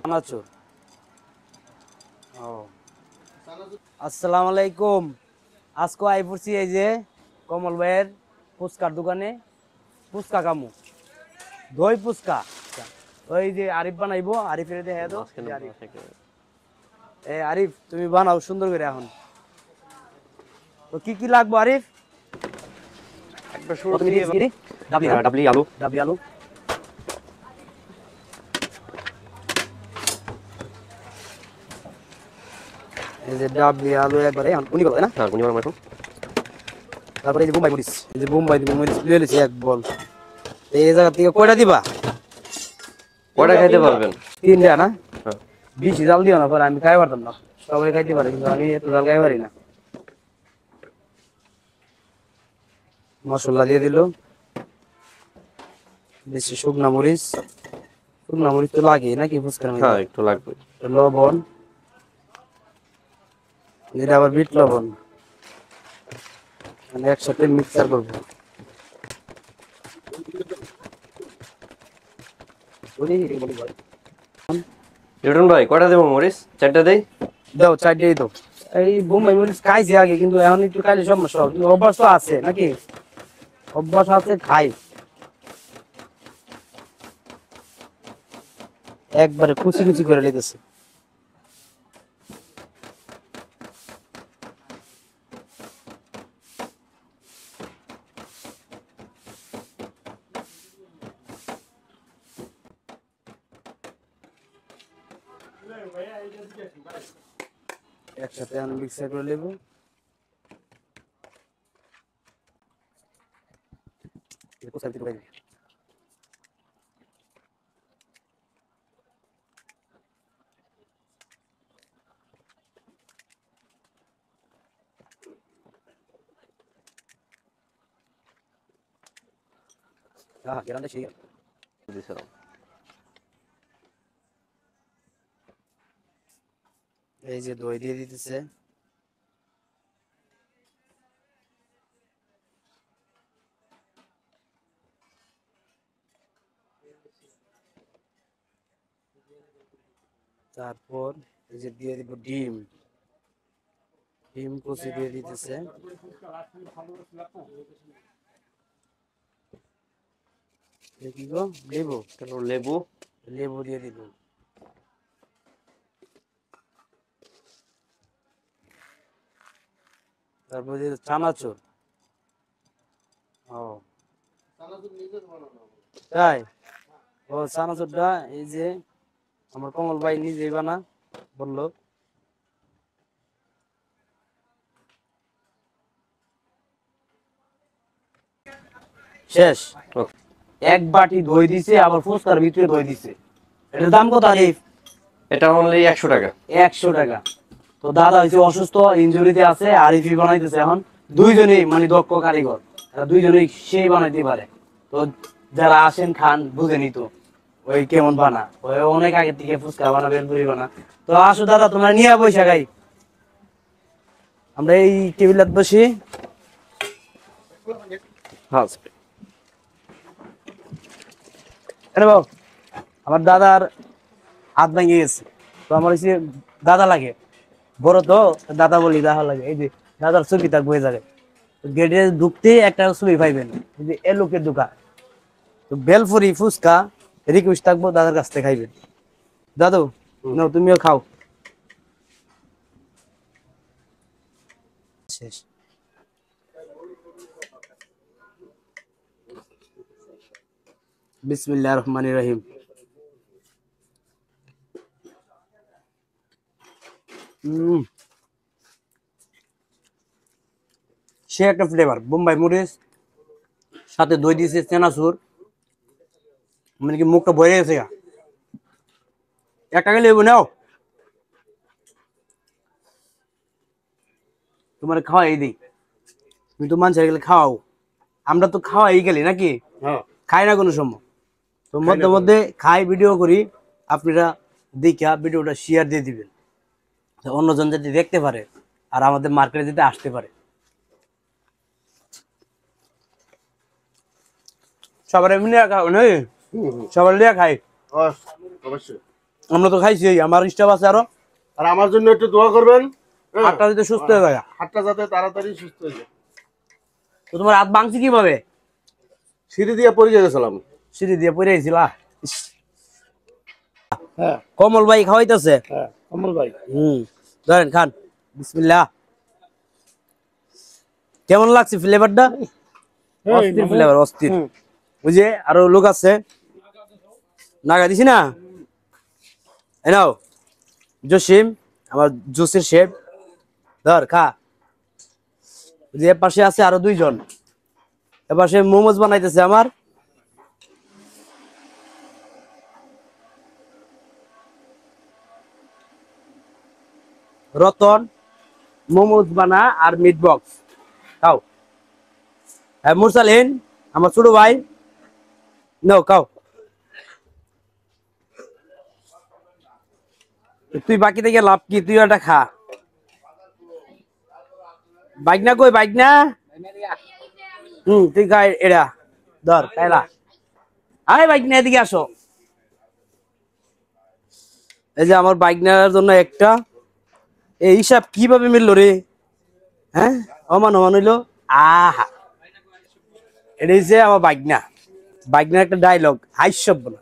চানাচুর। ও আসসালামু আলাইকুম। আজকে আই পড়ছি এই যে কমল ভাইয়ের ফুচকার দোকানে। ফুচকা কামু, দই ফুচকা। ওই যে আরিফ বানাইবো, আরিফের দেখা দাও। আরিফ তুমি বানাও সুন্দর করে এখন। তো কি কি লাগবো আরিফ? ডাবলি আলু। এই যে ডাবলি আলু একবারে উনি বলে না? হ্যাঁ, উনি বানাবো এখন। তারপরে এই যে বোম্বাই মরিচ, এই যে বোম্বাই মরিচ লিয়ে নিয়েছি এক বল। এই জায়গা থেকে কয়টা দিবা? কয়টা খাইতে পারবেন? 3টা না? হ্যাঁ। বেশি জাল দিও না, পরে আমি খাই পারতাম না। সবাই খাইতে পারে কিন্তু আমি এত জাল খাই পারি না। মশলা দিয়ে দিল, বেশি শুকনা মরিচ তো লাগে নাকি ফুচকার মধ্যে? হ্যাঁ, একটু লাগবে। লবণ, এটা আবার বিট লবণ, মানে একসাথে মিক্সার করবো। লিটন ভাই কয়টা দেবো মরিচ? 4টা দেই? দাও 4টাই দাও। এই বোম্বাই মরিচ খাইছি আগে, কিন্তু এখন একটু খাইলে সমস্যা হবে। কিন্তু অভ্যাস তো আছে নাকি? অভ্যাস আছে, খাই একবারে কুচি কুচি করে লেগেছে। একসাথে আমি মিক্সার করে নেব। এই যে দই দিয়ে দিতেছে। তারপর এই যে দিয়ে দিব ডিম কুচি দিয়ে দিতেছে। কি গো, লেবু? লেবু দিয়ে দিব। তারপর দিয়ে চানাচুর। ও তাই? ও চানাচুরটা এই যে আমার কমল ভাই নিজেই বানা বললো। শেষ। এক বাটি দই দিছে, আবার ফুচকার ভিতরে দই দিছে। এটার দাম কত আরিফ? এটা অনলি 100 টাকা। 100 টাকা। তো দাদা হইছে অসুস্থ, ইনজুরিতে আছে, আরিফই বানাইতেছে এখন। দুইজনেই মানে দক্ষ কারিগর, দুইজনেই সেই বানাইতে পারে। তো যারা আসেন খান বুঝেনি তো ওই কেমন বানা, ওই অনেক আগে থেকে ফুচকা বানা, বেলপুরি বানা। তো আসো দাদা, তোমরা নিয়ে পয়সা খাই। আমরা এই টেবিলাত বসি। হ্যাঁ আমার দাদার হাত ভেঙে গেছে, তো আমার হচ্ছে দাদা লাগে, বড় তো দাদা বলি, দাদা লাগে। এই যে দাদার ছবি থাকবো এই জায়গায়, গেটে ঢুকতে একটা ছবি পাইবেন, এই যে এ লোকের দোকান। তো বেলপুরি ফুচকা রিকোয়েস্ট থাকবো, দাদার কাছ থেকে খাইবেন। দাদু নাও, তুমিও খাও। শেষ। বিসমিল্লাহির রহমানির রহিম। সে একটা ফ্লেভার, বোম্বাই মরিচ সাথে দই দিয়েছে, চানাচুর, মানে কি মুখটা ভরে গেছে। একটা গেলে নাও, তোমার খাওয়াই দিই। তুমি তো মানুষের গেলে খাওয়াও, আমরা তো খাওয়াই গেলি নাকি? খাই না কোনো সময়। তো মধ্যে মধ্যে খাই, ভিডিও করি, আপনারা দেখা ভিডিওটা শেয়ার দিয়ে দিবেন, অন্যজন যাতে দেখতে পারে আর আমাদের মার্কেটে যাতে আসতে পারে। সবার এমনি খাও নাকি? সবার লিয়া খাই। অবশ্যই। আমরা তো খাইছি, আমার স্টাফ আছে আরো। আর আমার জন্য একটু দোয়া করবেন, হ্যাঁ? হাতটা যদি সুস্থ হয়ে যায়। হাতটা যাতে তাড়াতাড়ি সুস্থ হয়ে যায়। তো তোমার হাত ভাঙছি কিভাবে? সিঁড়ি দিয়ে পড়ে গেছিলাম। সিঁড়ি দিয়ে পড়ে গেছিলা? হ্যাঁ কমল ভাই খাওয়াইতেছে। হ্যাঁ কমল ভাই, ধরেন খান, বিসমিল্লাহ। কেমন লাগছে ফ্লেভারটা? অস্থির ফ্লেভার, অস্থির। ওই যে আরো লোক আছে, নাগা দিছি না, এই নাও জসিম, আমার জুসের শেফ, ধর খা। ওই যে এর পাশে আছে আরো দুইজন, এর পাশে মোমোজ বানাইতেছে আমার। রতন মোমোজ বানা আর মিট বক্স খাও। হ্যাঁ মুরসালিন, আমার ছোট ভাই, নাও খাও। তুই বাকি থেকে লাভ কি, তুই এটা খা। বাইক না কই, বাইক না, তুই খা এরা, ধর খাইলা। আরে বাইক না, এদিকে আসো। এই যে আমার বাইক নেওয়ার জন্য একটা, এই হিসাব কিভাবে মিললো রে? হ্যাঁ, অমান অমান হইলো। আহা, এটা হচ্ছে আমার বাইক না, বাইক না একটা ডায়লগ, হাস্যব বলা।